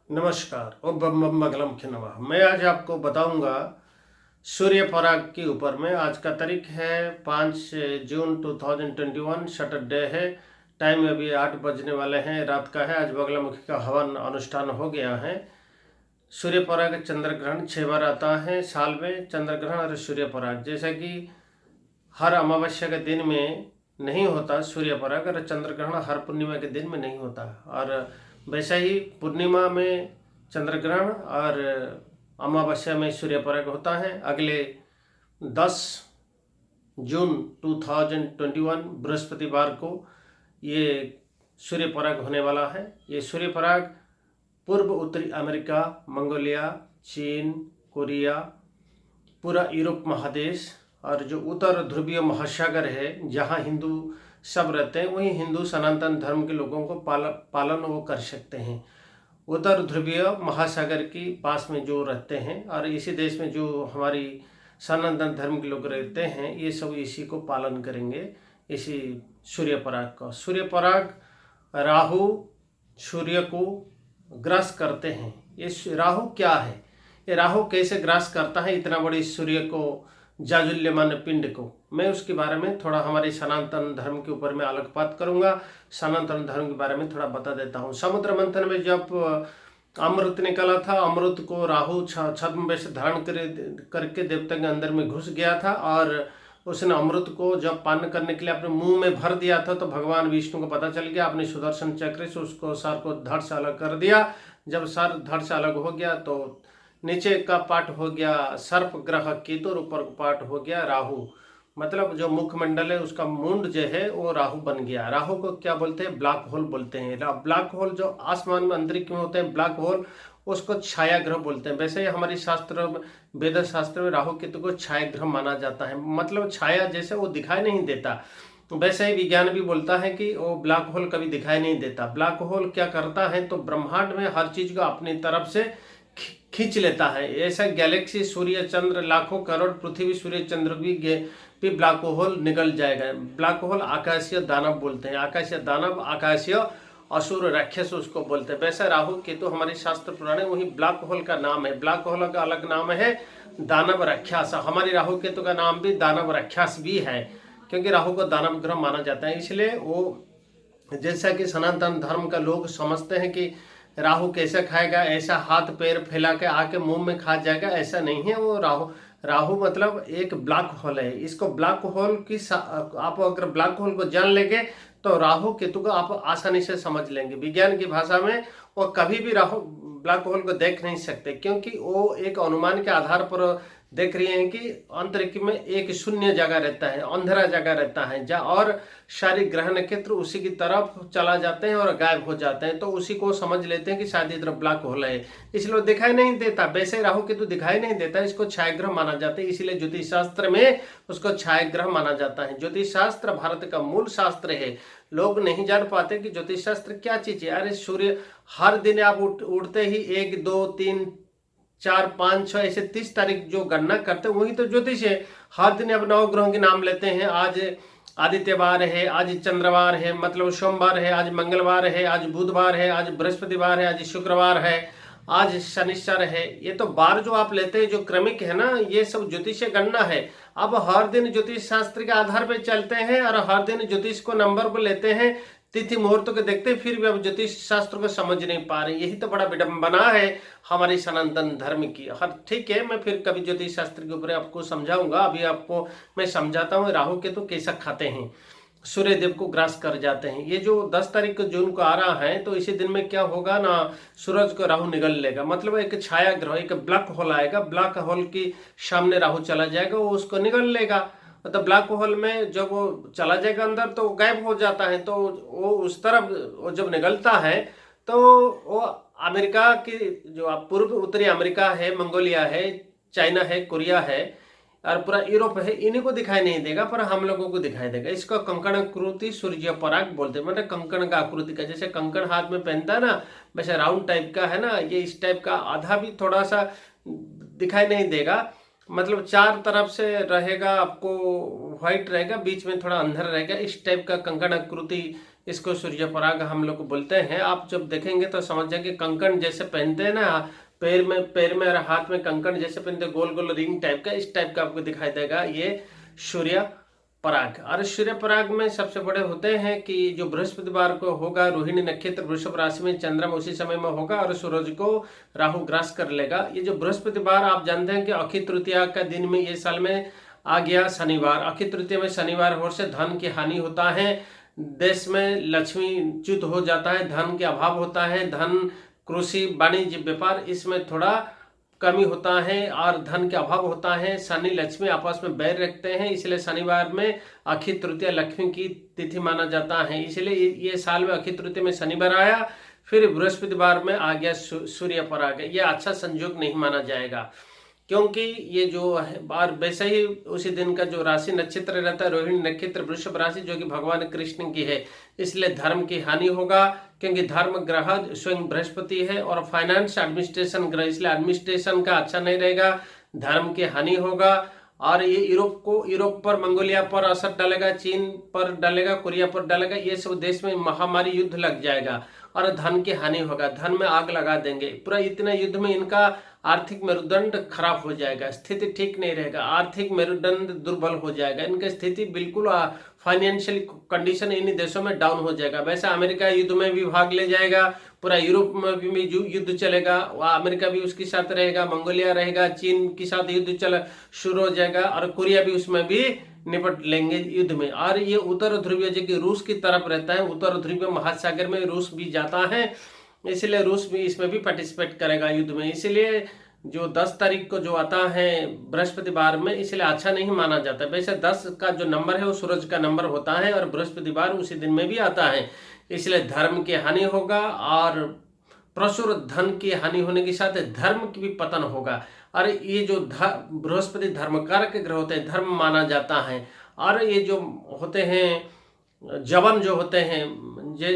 नमस्कार। ओम बम बम मंगलम खे नमः। मैं आज आपको बताऊंगा सूर्य पराग के ऊपर में। आज का तारीख है 5 जून 2021, सैटरडे है। टाइम अभी 8 बजने वाले हैं, रात का है। आज बगलामुखी का हवन अनुष्ठान हो गया है। सूर्य पराग चंद्र ग्रहण 6 बार आता है साल में। चंद्र ग्रहण और सूर्य पराग जैसा कि हर अमावस्या के दिन में नहीं होता सूर्य पराग, और चंद्र ग्रहण हर पूर्णिमा के दिन में नहीं होता। और वैसा ही पूर्णिमा में चंद्र ग्रहण और अमावस्या में सूर्य पराग होता है। अगले 10 जून 2021 बृहस्पतिवार को ये सूर्य पराग होने वाला है। ये सूर्य पराग पूर्व उत्तरी अमेरिका, मंगोलिया, चीन, कोरिया, पूरा यूरोप महादेश और जो उत्तर ध्रुवीय महासागर है जहाँ हिंदू सब रहते हैं, वही हिंदू सनातन धर्म के लोगों को पालन वो कर सकते हैं। उत्तर ध्रुवीय महासागर के पास में जो रहते हैं और इसी देश में जो हमारी सनातन धर्म के लोग रहते हैं, ये सब इसी को पालन करेंगे, इसी सूर्य पराग का। सूर्य पराग राहु सूर्य को ग्रास करते हैं। ये राहु क्या है, ये राहु कैसे ग्रास करता है इतना बड़ी सूर्य को, जाजुल्यमान पिंड को, मैं उसके बारे में थोड़ा हमारे सनातन धर्म के ऊपर में आलोकपात करूंगा। सनातन धर्म के बारे में थोड़ा बता देता हूँ। समुद्र मंथन में जब अमृत निकला था, अमृत को राहु छद्म वेश धारण करके देवता के अंदर में घुस गया था और उसने अमृत को जब पान करने के लिए अपने मुंह में भर दिया था, तो भगवान विष्णु को पता चल गया। अपने सुदर्शन चक्र से उसको सर को धड़ से अलग कर दिया। जब सर धड़ से अलग हो गया तो नीचे का पार्ट हो गया सर्प ग्रह केतु और ऊपर का पार्ट हो गया राहु। मतलब जो मुखमंडल है उसका मुंड जो है वो राहु बन गया। राहु को क्या बोलते हैं, ब्लैक होल बोलते हैं। ब्लैक होल जो आसमान में अंतरिक्ष में होते हैं, ब्लैक होल, उसको छाया ग्रह बोलते हैं। वैसे ही हमारी शास्त्र वेद शास्त्र में राहु केतु को छाया ग्रह माना जाता है। मतलब छाया जैसे वो दिखाई नहीं देता, वैसे ही विज्ञान भी बोलता है कि वो ब्लैक होल कभी दिखाई नहीं देता। ब्लैक होल क्या करता है, तो ब्रह्मांड में हर चीज को अपनी तरफ से खींच लेता है। ऐसा गैलेक्सी, सूर्य चंद्र, लाखों करोड़ पृथ्वी सूर्य चंद्र भी ब्लैक होल निकल जाएगा। ब्लैक होल आकाशीय दानव बोलते हैं। आकाशीय दानव, आकाशीय असुर, राक्षस उसको बोलते हैं। वैसे राहु केतु हमारे शास्त्र पुराने वही ब्लैक होल का नाम है। ब्लैक होल का अलग नाम है दानव राक्षस। हमारी राहु केतु का नाम भी दानव राक्षस भी है, क्योंकि राहु को दानव ग्रह माना जाता है। इसलिए वो, जैसा कि सनातन धर्म का लोग समझते हैं कि राहु कैसे खाएगा, ऐसा हाथ पैर फैला के आके मुंह में खा जाएगा, ऐसा नहीं है। वो राहु मतलब एक ब्लैक होल है। इसको ब्लैक होल की आप अगर ब्लैक होल को जान लेंगे तो राहु केतु को आप आसानी से समझ लेंगे। विज्ञान की भाषा में वो कभी भी राहु ब्लैक होल को देख नहीं सकते, क्योंकि वो एक अनुमान के आधार पर देख रही हैं कि अंतरिक्ष में एक शून्य जगह रहता है, अंधेरा जगह रहता है, जहाँ और सारे ग्रह नक्षत्र उसी की तरफ चला जाते हैं और गायब हो जाते हैं, तो उसी को समझ लेते हैं कि शायद इधर ब्लैक होल है, इसलिए दिखाई नहीं देता। वैसे राहु केतु दिखाई नहीं देता, इसको छायाग्रह माना जाता है। इसीलिए ज्योतिष शास्त्र में उसको छायाग्रह माना जाता है। ज्योतिष शास्त्र भारत का मूल शास्त्र है। लोग नहीं जान पाते कि ज्योतिष शास्त्र क्या चीज है। अरे सूर्य हर दिन आप उठते ही 1 2 3 4 5 6 ऐसे 30 तारीख जो गणना करते हैं वही तो ज्योतिष है। हर दिन अब नवग्रहों के नाम लेते हैं। आज आदित्यवार है, आज चंद्रवार है, मतलब सोमवार है, आज मंगलवार है, आज बुधवार है, आज बृहस्पतिवार है, आज शुक्रवार है, आज शनिश्चर है। ये तो बार जो आप लेते हैं जो क्रमिक है ना, ये सब ज्योतिषीय गणना है। अब हर दिन ज्योतिष शास्त्र के आधार पर चलते हैं और हर दिन ज्योतिष को नंबर पर लेते हैं, तिथि मुहूर्तों को देखते हैं, फिर भी अब ज्योतिष शास्त्र को समझ नहीं पा रहे। यही तो बड़ा विडंबना है हमारी सनातन धर्म की। हर ठीक है, मैं फिर कभी ज्योतिष शास्त्र के ऊपर आपको समझाऊंगा। अभी आपको मैं समझाता हूँ राहु के तो कैसा खाते हैं, सूर्य देव को ग्रास कर जाते हैं। ये जो 10 तारीख जून को आ रहा है, तो इसी दिन में क्या होगा ना, सूरज को राहु निगल लेगा। मतलब एक छाया ग्रह, एक ब्लैक होल आएगा, ब्लैक होल के सामने राहु चला जाएगा, वो उसको निगल लेगा। तो ब्लैक होल में जब वो चला जाएगा अंदर तो गायब हो जाता है। तो वो उस तरफ वो जब निकलता है तो वो अमेरिका की जो पूर्व उत्तरी अमेरिका है, मंगोलिया है, चाइना है, कोरिया है और पूरा यूरोप है, इन्हीं को दिखाई नहीं देगा, पर हम लोगों को दिखाई देगा। इसको कंकण आकृति सूर्य पराग बोलते हैं। मतलब कंकण का आकृति का, जैसे कंकण हाथ में पहनता है ना, वैसे राउंड टाइप का है ना, ये इस टाइप का। आधा भी थोड़ा सा दिखाई नहीं देगा, मतलब 4 तरफ से रहेगा, आपको व्हाइट रहेगा, बीच में थोड़ा अंधेरा रहेगा। इस टाइप का कंकण आकृति इसको सूर्य पराग हम लोग बोलते हैं। आप जब देखेंगे तो समझ जाएंगे, कंकण जैसे पहनते हैं ना, पैर में और हाथ में कंकण जैसे पहनते, गोल गोल रिंग टाइप का, इस टाइप का आपको दिखाई देगा ये सूर्य पराग। और सूर्य पराग में सबसे बड़े होते हैं कि जो बृहस्पतिवार को होगा, रोहिणी नक्षत्र वृषभ राशि में चंद्रमा उसी समय में होगा और सूरज को राहु ग्रास कर लेगा। ये जो बृहस्पतिवार, आप जानते हैं कि अक्षय तृतीया का दिन में ये साल में आ गया शनिवार। अक्षय तृतीया में शनिवार होने से धन की हानि होता है, देश में लक्ष्मी च्युत हो जाता है, धन के अभाव होता है, धन, कृषि, वाणिज्य, व्यापार इसमें थोड़ा कमी होता है और धन के अभाव होता है। शनि लक्ष्मी आपस में बैर रखते हैं, इसलिए शनिवार में अक्षय तृतीया लक्ष्मी की तिथि माना जाता है। इसलिए ये साल में अक्षय तृतीया में शनिवार आया, फिर बृहस्पतिवार में आ गया सूर्य पराग। ये अच्छा संयोग नहीं माना जाएगा, क्योंकि ये जो है, और वैसे ही उसी दिन का जो राशि नक्षत्र रहता है रोहिणी नक्षत्र वृषभ राशि, जो कि भगवान कृष्ण की है, इसलिए धर्म की हानि होगा, क्योंकि धर्म ग्रह स्वयं बृहस्पति है और फाइनेंस एडमिनिस्ट्रेशन ग्रह, इसलिए एडमिनिस्ट्रेशन का अच्छा नहीं रहेगा, धर्म की हानि होगा। और ये यूरोप पर, मंगोलिया पर असर डालेगा, चीन पर डालेगा, कोरिया पर डालेगा, ये सब देश में महामारी युद्ध लग जाएगा और धन की हानि होगा, धन में आग लगा देंगे पूरा। इतने युद्ध में इनका आर्थिक मेरुदंड खराब हो जाएगा, स्थिति ठीक नहीं रहेगा, आर्थिक मेरुदंड दुर्बल हो जाएगा, इनकी स्थिति बिल्कुल फाइनेंशियल कंडीशन इन देशों में डाउन हो जाएगा। वैसे अमेरिका युद्ध में भी भाग ले जाएगा, पूरा यूरोप में भी युद्ध चलेगा, अमेरिका भी उसके साथ रहेगा, मंगोलिया रहेगा, चीन के साथ युद्ध शुरू हो जाएगा और कोरिया भी उसमें भी निपट लेंगे युद्ध में। और ये उत्तर ध्रुवीय जो कि रूस की तरफ रहता है, उत्तर ध्रुवीय महासागर में रूस भी जाता है, इसलिए रूस भी इसमें भी पार्टिसिपेट करेगा युद्ध में। इसलिए जो 10 तारीख को जो आता है बृहस्पतिवार में, इसलिए अच्छा नहीं माना जाता। वैसे 10 का जो नंबर है वो सूरज का नंबर होता है और बृहस्पतिवार उसी दिन में भी आता है, इसलिए धर्म की हानि होगा और प्रचुर धन की हानि होने के साथ धर्म की भी पतन होगा। और ये जो बृहस्पति धर्मकारक ग्रह होते हैं, धर्म माना जाता है। और ये जो होते हैं जवन जो होते हैं,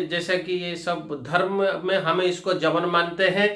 जैसे कि ये सब धर्म में हमें इसको जवन मानते हैं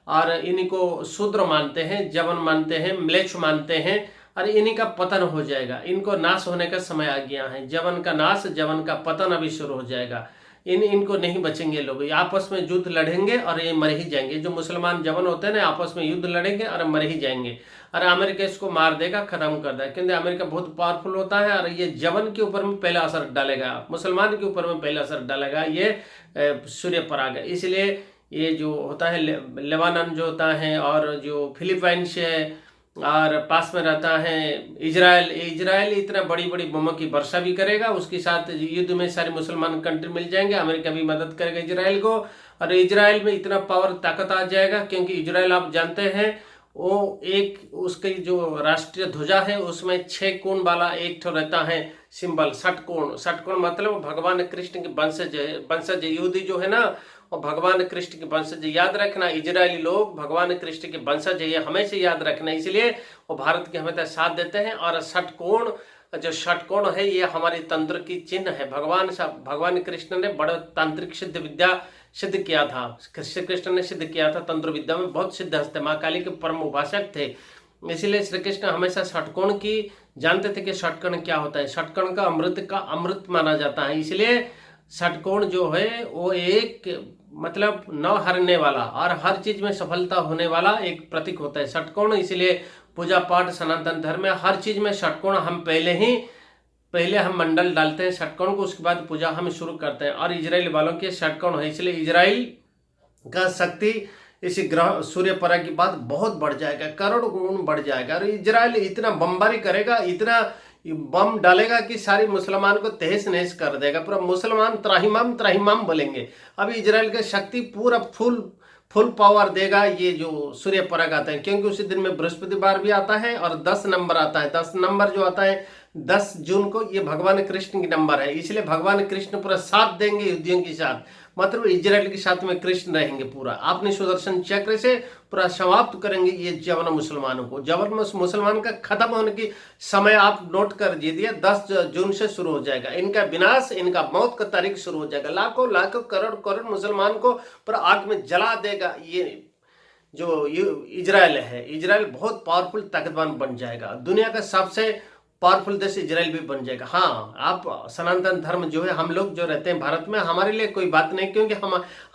और इन्हीं को शूद्र मानते हैं, जवन मानते हैं, म्लेच्छ मानते हैं, और इन्हीं का पतन हो जाएगा, इनको नाश होने का समय आ गया है। जवन का नाश, जवन का पतन अभी शुरू हो जाएगा, इनको नहीं बचेंगे लोग, आपस में युद्ध लड़ेंगे और ये मर ही जाएंगे। जो मुसलमान जवन होते हैं ना, आपस में युद्ध लड़ेंगे और मर ही जाएंगे, और अमेरिका इसको मार देगा, खत्म कर देगा, क्योंकि अमेरिका बहुत पावरफुल होता है और ये जवन के ऊपर में पहला असर डालेगा, मुसलमान के ऊपर में पहला असर डालेगा ये सूर्य पराग। इसलिए ये जो होता है लेबानन जो होता है, और जो फिलीपाइंस है, और पास में रहता है इजराइल इतना बड़ी बड़ी बमों की वर्षा भी करेगा, उसके साथ युद्ध में सारे मुसलमान कंट्री मिल जाएंगे, अमेरिका भी मदद करेगा इजराइल को, और इजराइल में इतना पावर ताकत आ जाएगा, क्योंकि इजराइल आप जानते हैं वो एक, उसकी जो राष्ट्रीय ध्वजा है उसमें 6 कोण वाला एक ठो रहता है सिंबल, षटकोण मतलब भगवान कृष्ण के वंशज यहूदी जो है ना, और भगवान कृष्ण के वंशज, याद रखना इजरायली लोग भगवान कृष्ण के वंशज है, ये हमेशा याद रखना, इसलिए वो भारत के हमेशा साथ देते हैं। और षटकोण, जो षटकोण है ये हमारी तंत्र की चिन्ह है। भगवान कृष्ण ने बड़ा तांत्रिक सिद्ध विद्या सिद्ध किया था, श्री कृष्ण ने सिद्ध किया था, तंत्र विद्या में बहुत सिद्ध हस्ते, माँ काली के परम उपासक थे, इसीलिए श्री कृष्ण हमेशा षटकोण की जानते थे कि षटकोण क्या होता है, षटकोण का अमृत माना जाता है, इसलिए षटकोण जो है वो एक मतलब न हारने वाला और हर चीज में सफलता होने वाला एक प्रतीक होता है षटकोण। इसलिए पूजा पाठ सनातन धर्म में हर चीज में षटकोण हम पहले हम मंडल डालते हैं षटकोण को, उसके बाद पूजा हम शुरू करते हैं, और इजराइल वालों के षटकोण है, इसलिए इजराइल का शक्ति इसी ग्रह सूर्य पराग की बात बहुत बढ़ जाएगा, करोड़ गुण बढ़ जाएगा। और इजराइल इतना बमबारी करेगा, इतना बम डालेगा कि सारी मुसलमान को तहस नहस कर देगा, पूरा मुसलमान त्राहिमाम त्राहिमाम बोलेंगे। अभी इजराइल का शक्ति पूरा फुल पावर देगा ये जो सूर्य पराग आता है, क्योंकि उसी दिन में बृहस्पतिवार भी आता है और 10 नंबर आता है। 10 नंबर जो आता है 10 जून को, ये भगवान कृष्ण की नंबर है, इसलिए भगवान कृष्ण पूरा साथ देंगे युद्धियों के साथ, मतलब इजराइल के साथ में कृष्ण रहेंगे पूरा, अपने सुदर्शन चक्र से पूरा समाप्त करेंगे ये जवन मुसलमानों को। जवन मुसलमान का खत्म होने की समय आप नोट कर दीजिए, 10 जून से शुरू हो जाएगा इनका विनाश, इनका मौत का तारीख शुरू हो जाएगा। लाखों लाखों करोड़ मुसलमान को पूरा आग में जला देगा ये जो इजराइल है। इजराइल बहुत पावरफुल ताकतवान बन जाएगा, दुनिया का सबसे पावरफुल देश इजराइल भी बन जाएगा। हाँ, आप सनातन धर्म जो है, हम लोग जो रहते हैं भारत में, हमारे लिए कोई बात नहीं, क्योंकि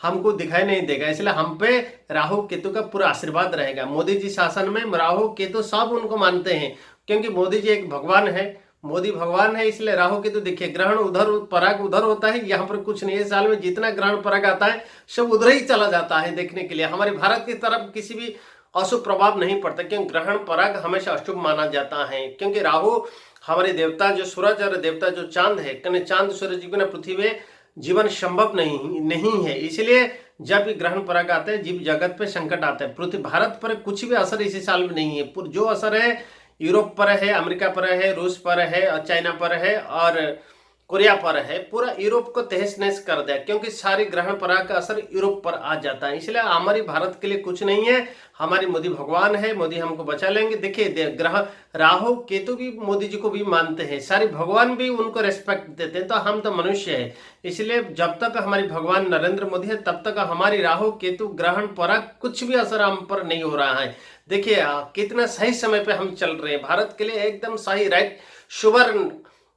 हमको दिखाई नहीं देगा, इसलिए हम पे राहु केतु का पूरा आशीर्वाद रहेगा। मोदी जी शासन में राहु केतु सब उनको मानते हैं, क्योंकि मोदी जी एक भगवान है, मोदी भगवान है, इसलिए राहु केतु देखिए, ग्रहण उधर पराग उधर होता है, यहाँ पर कुछ नहीं है। साल में जितना ग्रहण पराग आता है सब उधर ही चला जाता है देखने के लिए। हमारे भारत की तरफ किसी भी अशुभ प्रभाव नहीं पड़ता, क्योंकि ग्रहण पराग हमेशा अशुभ माना जाता है, क्योंकि राहु हमारे देवता जो सूरज और देवता जो चांद है, क्योंकि चांद सूरज के बिना पृथ्वी में जीवन संभव नहीं है। इसलिए जब भी ग्रहण पराग आते हैं, जीव जगत पे संकट आता है। पृथ्वी भारत पर कुछ भी असर इसी साल में नहीं है। जो असर है यूरोप पर है, अमेरिका पर है, रूस पर है, और चाइना पर है, और कोरिया पर है, पूरा यूरोप को तहस नहस कर दिया, क्योंकि सारी ग्रहण पराग का असर यूरोप पर आ जाता है। इसलिए हमारी भारत के लिए कुछ नहीं है। हमारी मोदी भगवान है, मोदी हमको बचा लेंगे। देखिए, ग्रह राहु केतु भी मोदी जी को भी मानते हैं, सारे भगवान भी उनको रेस्पेक्ट देते हैं। तो हम तो मनुष्य है, इसलिए जब तक हमारी भगवान नरेंद्र मोदी है, तब तक हमारी राहु केतु ग्रहण पराग कुछ भी असर हम पर नहीं हो रहा है। देखिए कितना सही समय पे हम चल रहे हैं, भारत के लिए एकदम सही, राइट, सुवर्ण।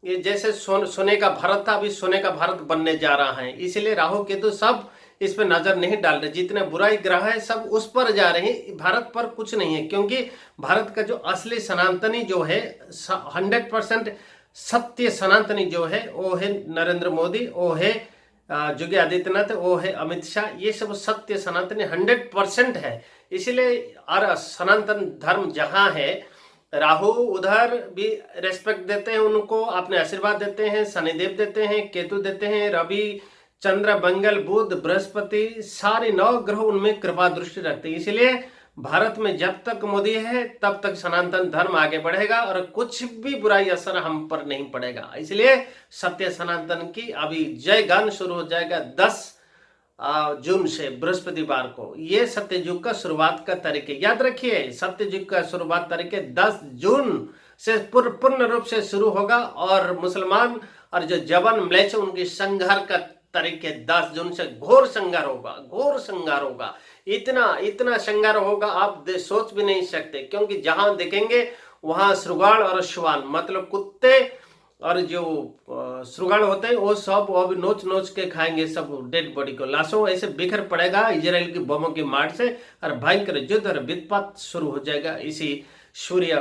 ये जैसे सोने का भारत था, अभी सोने का भारत बनने जा रहा है। इसलिए राहु केतु सब इस पर नजर नहीं डाल रहे, जितने बुराई ग्रह है सब उस पर जा रहे हैं, भारत पर कुछ नहीं है। क्योंकि भारत का जो असली सनातनी जो है, 100% सत्य सनातनी जो है, वो है नरेंद्र मोदी, वो है योगी आदित्यनाथ, वो है अमित शाह। ये सब सत्य सनातनी 100% है। इसलिए और सनातन धर्म जहाँ है, राहु उधर भी रेस्पेक्ट देते हैं उनको, अपने आशीर्वाद देते हैं, शनिदेव देते हैं, केतु देते हैं, रवि, चंद्र, मंगल, बुध, बृहस्पति, सारे 9 ग्रह उनमें कृपा दृष्टि रखते हैं। इसलिए भारत में जब तक मोदी है तब तक सनातन धर्म आगे बढ़ेगा और कुछ भी बुराई असर हम पर नहीं पड़ेगा। इसलिए सत्य सनातन की अभी जय गान शुरू हो जाएगा 10 जून से, बृहस्पतिवार को। ये सत्ययुग का शुरुआत का तरीके याद रखिए, सत्ययुग का शुरुआत तरीके 10 जून से पूर्ण रूप से शुरू होगा, और मुसलमान और जो जवान म्लेच्छ उनकी संहार का तरीके 10 जून से घोर संहार होगा, घोर संहार होगा। इतना संहार होगा आप सोच भी नहीं सकते, क्योंकि जहां देखेंगे वहां श्रृगाल और श्वान, मतलब कुत्ते और जो श्रृगाल होते हैं, वो सब वो भी नोच नोच के खाएंगे सब डेड बॉडी को, लाशों ऐसे बिखर पड़ेगा इजराइल की बमों की मार से, और भयंकर युद्ध और वित्पात शुरू हो जाएगा इसी सूर्य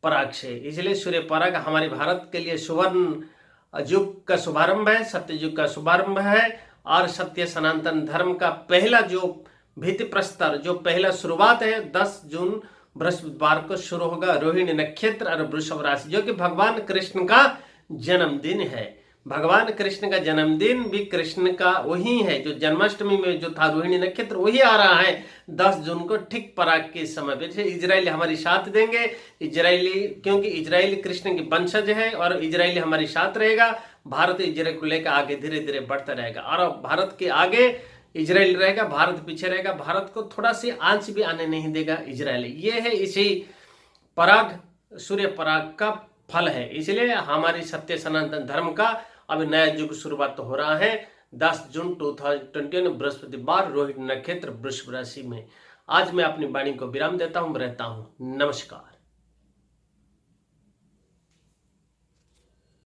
पराग से। इसलिए सूर्य पराग हमारे भारत के लिए सुवर्ण युग का शुभारंभ है, सत्य युग का शुभारंभ है, और सत्य सनातन धर्म का पहला जो भित्ति प्रस्तर, जो पहला शुरुआत है 10 जून बृहस्पतिवार को शुरू होगा। रोहिणी नक्षत्र और वृषभ राशि, जो कि भगवान कृष्ण का जन्मदिन है। भगवान कृष्ण का जन्मदिन भी कृष्ण का वही है, जो जन्माष्टमी में जो था रोहिणी नक्षत्र, वही आ रहा है 10 जून को, ठीक पराग के समय पे। इजराइल हमारी साथ देंगे, इजरायली, क्योंकि इजराइल कृष्ण की वंशज है, और इजराइल हमारी साथ रहेगा। भारत इजराइल को लेकर आगे धीरे धीरे बढ़ता रहेगा, और भारत के आगे इजराइल रहेगा, भारत पीछे रहेगा। भारत को थोड़ा सी आंच भी आने नहीं देगा इजराइल। ये है इसी पराग, सूर्य पराग का फल है। इसलिए हमारी सत्य सनातन धर्म का अभी नया युग शुरुआत हो रहा है 10 जून 2021 बृहस्पतिवार, रोहिणी नक्षत्र, वृषभ राशि में। आज मैं अपनी वाणी को विराम देता हूं, रहता हूं। नमस्कार।